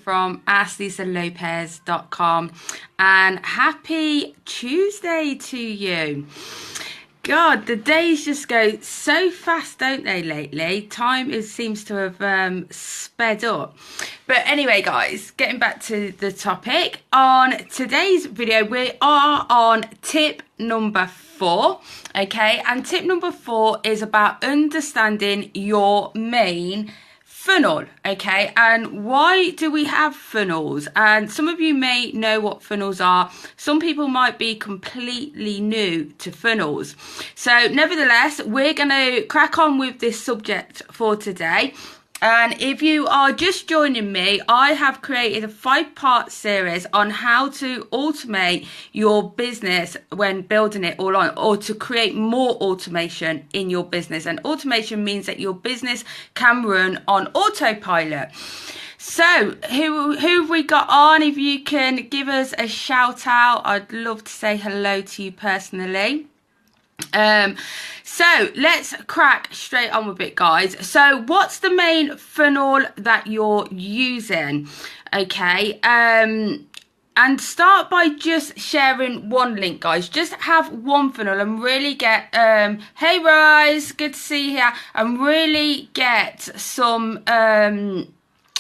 From asklisalopez.com, and happy Tuesday to you. God, the days just go so fast, don't they, lately? Time seems to have sped up. But anyway, guys, getting back to the topic. On today's video, we are on tip number 4, okay? And tip number 4 is about understanding your main funnel, okay? And why do we have funnels? And some of you may know what funnels are. Some people might be completely new to funnels. So nevertheless, we're going to crack on with this subject for today. And if you are just joining me, I have created a 5-part series on how to automate your business when building it all on, or to create more automation in your business. And automation means that your business can run on autopilot. So who have we got on? If you can give us a shout out, I'd love to say hello to you personally. So let's crack straight on with it, guys. So what's the main funnel that you're using? Okay, and start by just sharing one link, guys. Just have one funnel and really get hey Rise, good to see you here, and really get some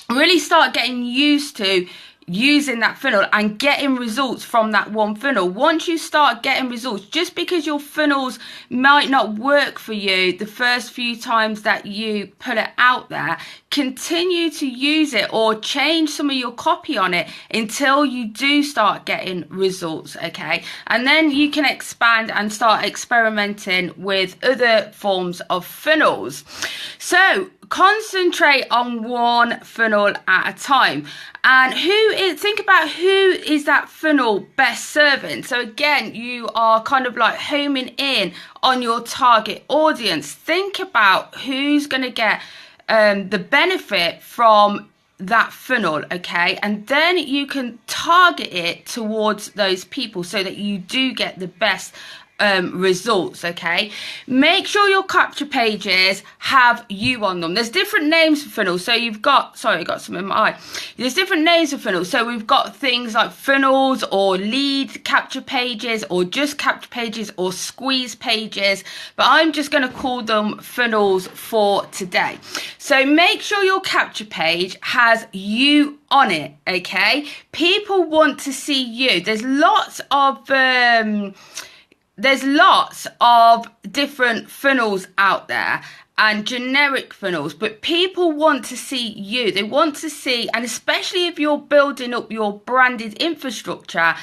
really start getting used to using that funnel and getting results from that one funnel. Once you start getting results, just because your funnels might not work for you the first few times that you put it out there, continue to use it or change some of your copy on it until you do start getting results, okay? And then you can expand and start experimenting with other forms of funnels. So concentrate on one funnel at a time. And think about who is that funnel best serving. So again, you are kind of like homing in on your target audience. Think about who's going to get the benefit from that funnel, okay? And then you can target it towards those people so that you do get the best results, okay? Make sure your capture pages have you on them. There's different names for funnels. So you've got, sorry, I got some in my eye. There's different names for funnels. So we've got things like funnels or lead capture pages or just capture pages or squeeze pages, but I'm just going to call them funnels for today. So make sure your capture page has you on it, okay? People want to see you. There's lots of different funnels out there and generic funnels, but people want to see you. They want to see, and especially if you're building up your branded infrastructure,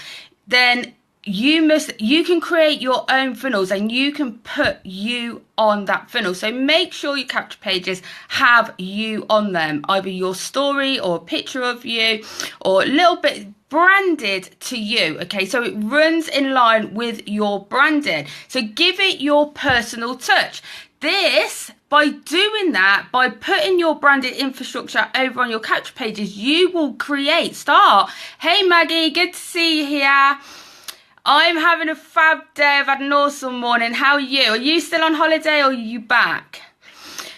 then you can create your own funnels and you can put you on that funnel. So make sure your capture pages have you on them, either your story or a picture of you or a little bit branded to you, okay? So it runs in line with your branding. So give it your personal touch. This, by doing that, by putting your branded infrastructure over on your capture pages, you will start. Hey Maggie, good to see you here. I'm having a fab day. I've had an awesome morning. How are you? Are you still on holiday or are you back?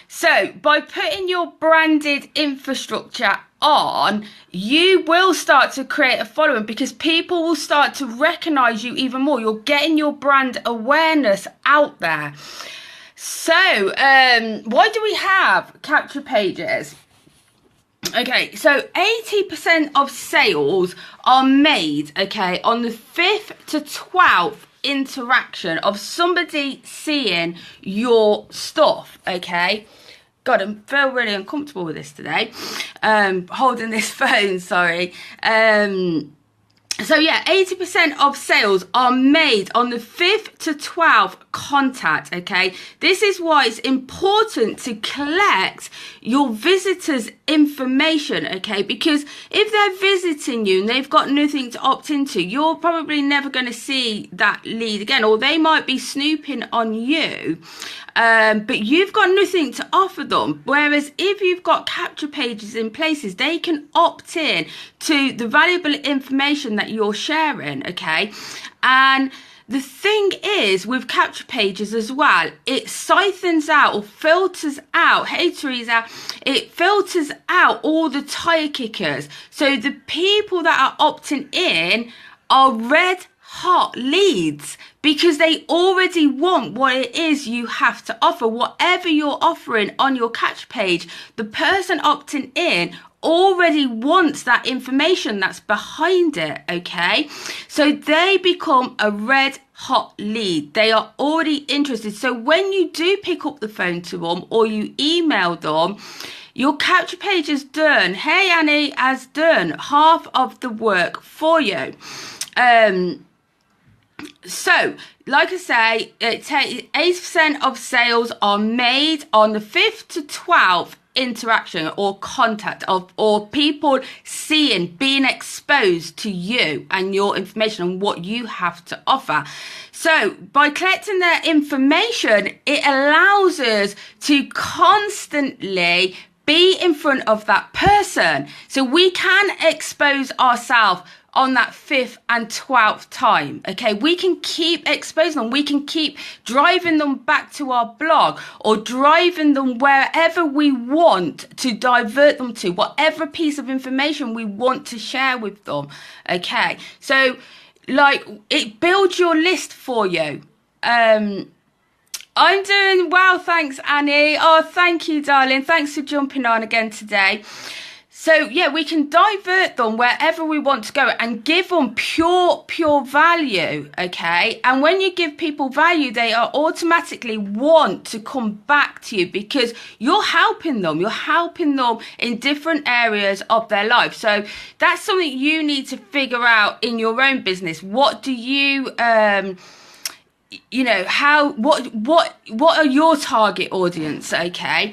So by putting your branded infrastructure on, you will start to create a following because people will start to recognize you even more. You're getting your brand awareness out there. So why do we have capture pages? Okay, so 80% of sales are made, okay, on the 5th to 12th interaction of somebody seeing your stuff, okay? God, I feel really uncomfortable with this today. Holding this phone, sorry. So yeah, 80% of sales are made on the 5th to 12th contact, okay? This is why it's important to collect your visitors' information, okay? Because if they're visiting you and they've got nothing to opt into, you're probably never going to see that lead again, or they might be snooping on you. But you've got nothing to offer them. Whereas if you've got capture pages in places, they can opt in to the valuable information that you're sharing, okay? And the thing is with capture pages as well, it siphons out or filters out, hey Teresa, it filters out all the tire kickers. So the people that are opting in are red hot leads because they already want what it is you have to offer. Whatever you're offering on your catch page, the person opting in already wants that information that's behind it, okay? So they become a red hot lead. They are already interested. So when you do pick up the phone to them or you email them, your capture page is done. Hey Annie, has done half of the work for you. So, like I say, 80% of sales are made on the 5th to 12th interaction or contact of, or people seeing, being exposed to you and your information and what you have to offer. So by collecting their information, it allows us to constantly be in front of that person. So we can expose ourselves on that 5th and 12th time, okay? We can keep exposing them. We can keep driving them back to our blog or driving them wherever we want to divert them to, whatever piece of information we want to share with them, okay? So, like, it builds your list for you. I'm doing well, thanks, Annie. Oh, thank you, darling. Thanks for jumping on again today. So, yeah, we can divert them wherever we want to go and give them pure value, okay? And when you give people value, they are automatically want to come back to you because you're helping them. You're helping them in different areas of their life. So that's something you need to figure out in your own business. What do you... you know, how, what are your target audience, okay?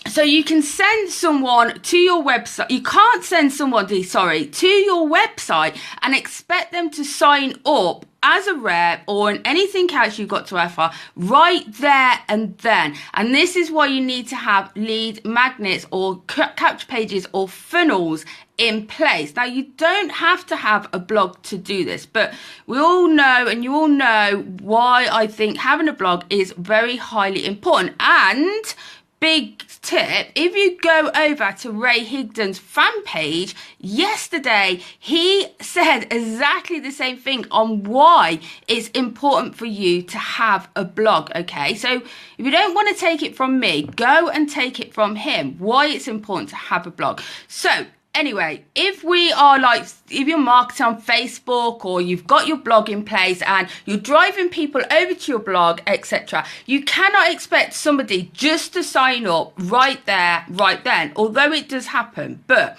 So you can send someone to your website. You can't send someone to your website and expect them to sign up as a rep or in anything else you've got to offer right there and then. And this is why you need to have lead magnets or capture pages or funnels in place. Now, you don't have to have a blog to do this, but we all know, and you all know why I think having a blog is very highly important. And big tip, if you go over to Ray Higdon's fan page yesterday, he said exactly the same thing on why it's important for you to have a blog, okay? So if you don't want to take it from me, go and take it from him, why it's important to have a blog. So anyway, if you're marketing on Facebook or you've got your blog in place and you're driving people over to your blog, etc., you cannot expect somebody just to sign up right there, right then, although it does happen. But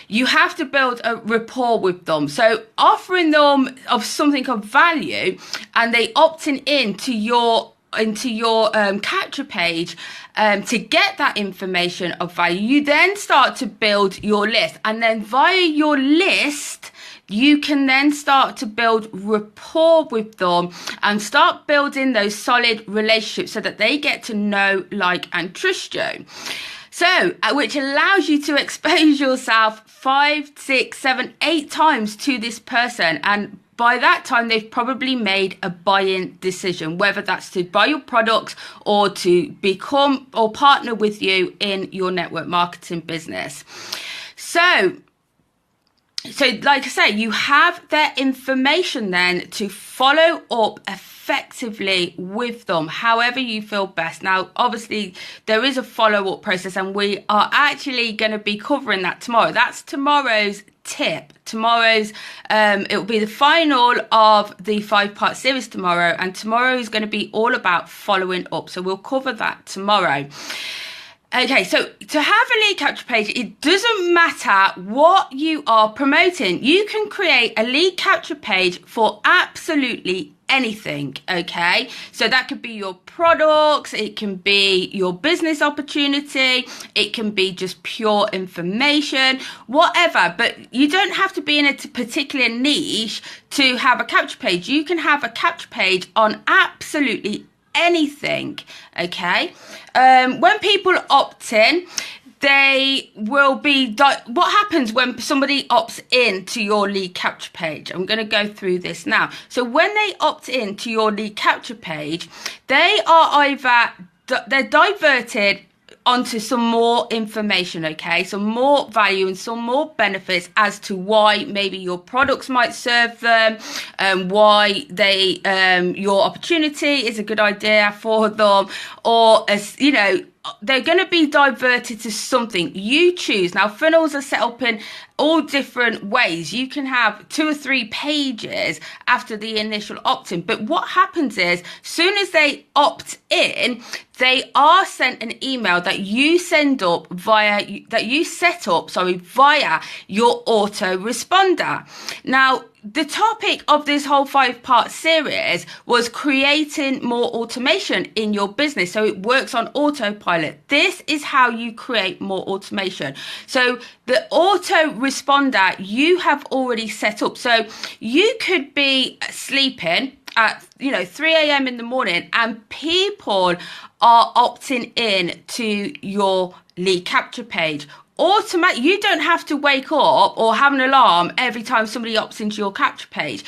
you have to build a rapport with them. So offering them of something of value and they opting into your capture page to get that information of value, you then start to build your list, and then via your list you can then start to build rapport with them and start building those solid relationships so that they get to know, like, and trust you. So, which allows you to expose yourself 5, 6, 7, 8 times to this person, and by that time, they've probably made a buying decision, whether that's to buy your products or to become or partner with you in your network marketing business. So like I say, you have their information then to follow up effectively with them, however you feel best. Now, obviously, there is a follow-up process, and we are actually going to be covering that tomorrow. That's tomorrow's tip. Tomorrow's it will be the final of the 5-part series tomorrow, and tomorrow is going to be all about following up, so we'll cover that tomorrow. Okay, so to have a lead capture page, it doesn't matter what you are promoting. You can create a lead capture page for absolutely anything, okay? So that could be your products, it can be your business opportunity, it can be just pure information, whatever. But you don't have to be in a particular niche to have a capture page. You can have a capture page on absolutely anything, okay? When people opt in, they will be, what happens when somebody opts in to your lead capture page? I'm going to go through this now. So when they opt in to your lead capture page, they are either, they're diverted onto some more information, okay, some more value and some more benefits as to why maybe your products might serve them, why they your opportunity is a good idea for them, or as you know, they're going to be diverted to something. You choose. Now, funnels are set up in all different ways. You can have 2 or 3 pages after the initial opt-in. But what happens is, soon as they opt in, they are sent an email that you send up via your autoresponder. Now, the topic of this whole 5-part series was creating more automation in your business so it works on autopilot. This is how you create more automation. So the autoresponder you have already set up. So you could be sleeping at 3 a.m. in the morning and people are opting in to your lead capture page. You don't have to wake up or have an alarm every time somebody opts into your capture page.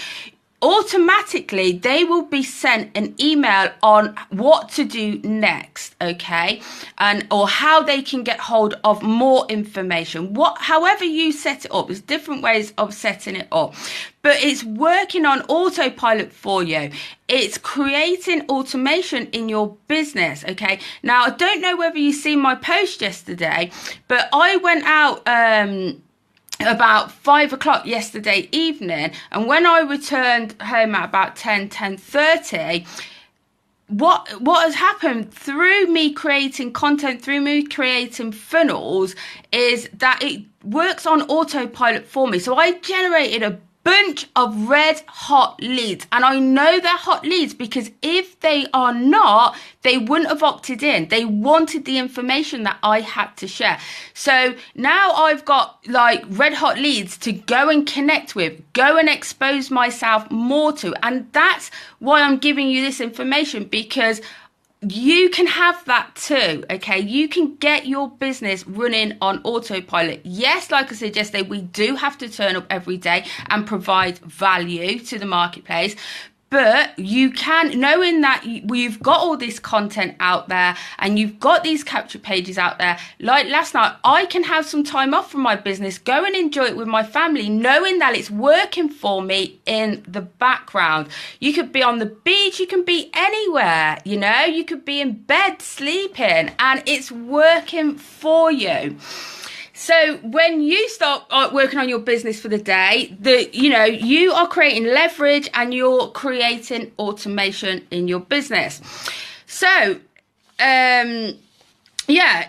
Automatically they will be sent an email on what to do next, okay, and or how they can get hold of more information. However you set it up, there's different ways of setting it up, but it's working on autopilot for you. It's creating automation in your business, okay. Now, I don't know whether you seen my post yesterday, but I went out about 5 o'clock yesterday evening, and when I returned home at about 10:30, what has happened through me creating content, through me creating funnels, is that it works on autopilot for me. So I generated a bunch of red hot leads, and I know they're hot leads because if they are not, they wouldn't have opted in. They wanted the information that I had to share. So now I've got like red hot leads to go and connect with, go and expose myself more to, and that's why I'm giving you this information, because you can have that too, okay? You can get your business running on autopilot. Yes, like I said yesterday, we do have to turn up every day and provide value to the marketplace. But you can, knowing that you've got all this content out there and you've got these capture pages out there, like last night, I can have some time off from my business, go and enjoy it with my family, knowing that it's working for me in the background. You could be on the beach, you can be anywhere, you could be in bed sleeping, and it's working for you. So when you start working on your business for the day, you are creating leverage and you're creating automation in your business. So,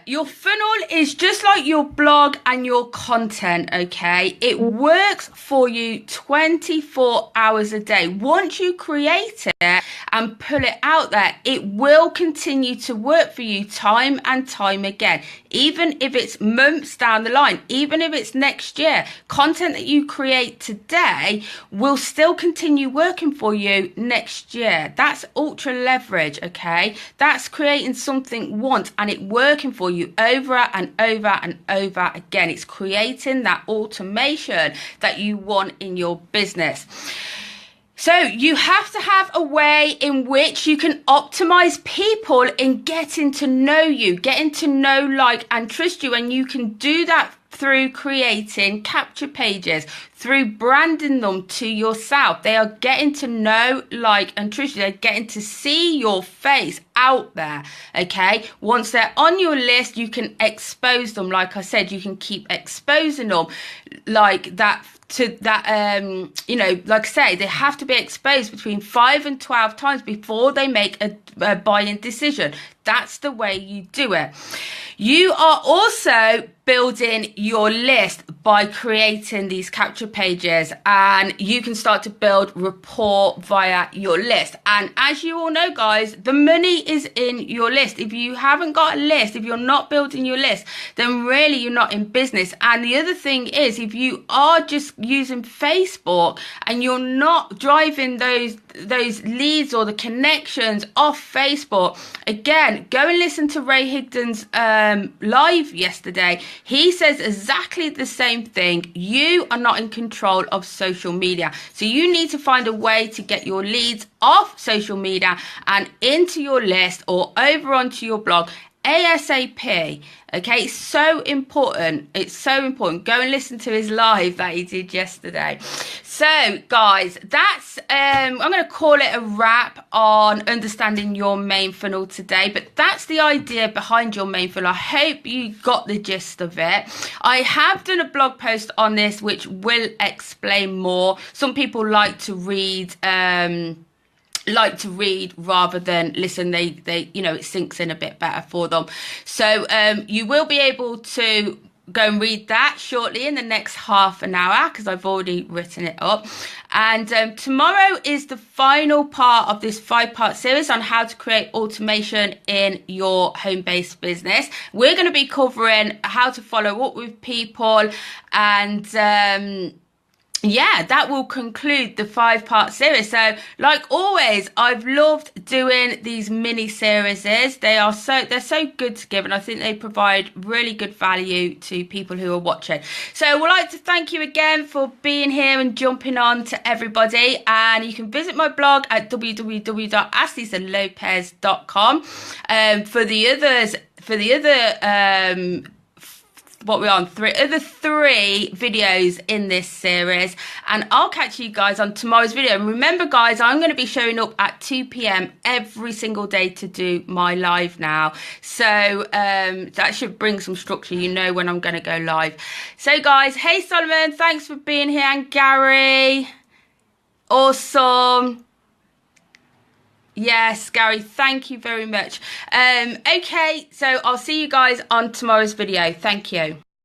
your funnel is just like your blog and your content, okay? It works for you 24 hours a day. Once you create it and put it out there, it will continue to work for you time and time again. Even if it's months down the line, even if it's next year, content that you create today will still continue working for you next year. That's ultra leverage, okay? That's creating something once and it working for you over and over and over again. It's creating that automation that you want in your business. So you have to have a way in which you can optimize people in getting to know you, getting to know, like, and trust you. And you can do that through creating capture pages, through branding them to yourself. They are getting to know, like, and trust you. They're getting to see your face out there, okay? Once they're on your list, you can expose them. Like I said, you can keep exposing them like that. Like I say, they have to be exposed between 5 and 12 times before they make a buying decision. That's the way you do it. You are also building your list by creating these capture pages, and you can start to build rapport via your list. And as you all know, guys, the money is in your list. If you haven't got a list, if you're not building your list, then really you're not in business. And the other thing is, if you are just using Facebook and you're not driving those those leads or the connections off Facebook, again, go and listen to Ray Higdon's live yesterday. He says exactly the same thing. You are not in control of social media, so you need to find a way to get your leads off social media and into your list or over onto your blog ASAP. Okay, it's so important. It's so important. Go and listen to his live that he did yesterday. So guys, that's I'm going to call it a wrap on understanding your main funnel today, but that's the idea behind your main funnel. I hope you got the gist of it. I have done a blog post on this which will explain more. Some people like to read rather than listen. They you know, it sinks in a bit better for them. So you will be able to go and read that shortly in the next half an hour, because I've already written it up. And tomorrow is the final part of this 5-part series on how to create automation in your home-based business. We're going to be covering how to follow up with people, and yeah, that will conclude the 5-part series. So like always, I've loved doing these mini series. They're so good to give, and I think they provide really good value to people who are watching. So I would like to thank you again for being here and jumping on to everybody. And you can visit my blog at www.ashleyslopez.com. For the other what we're on, three videos in this series, and I'll catch you guys on tomorrow's video. And remember guys, I'm going to be showing up at 2 p.m. every single day to do my live now, so that should bring some structure. You know when I'm going to go live. So guys, hey Solomon, thanks for being here, and Gary, awesome. Yes, Gary, thank you very much. Okay, so I'll see you guys on tomorrow's video. Thank you.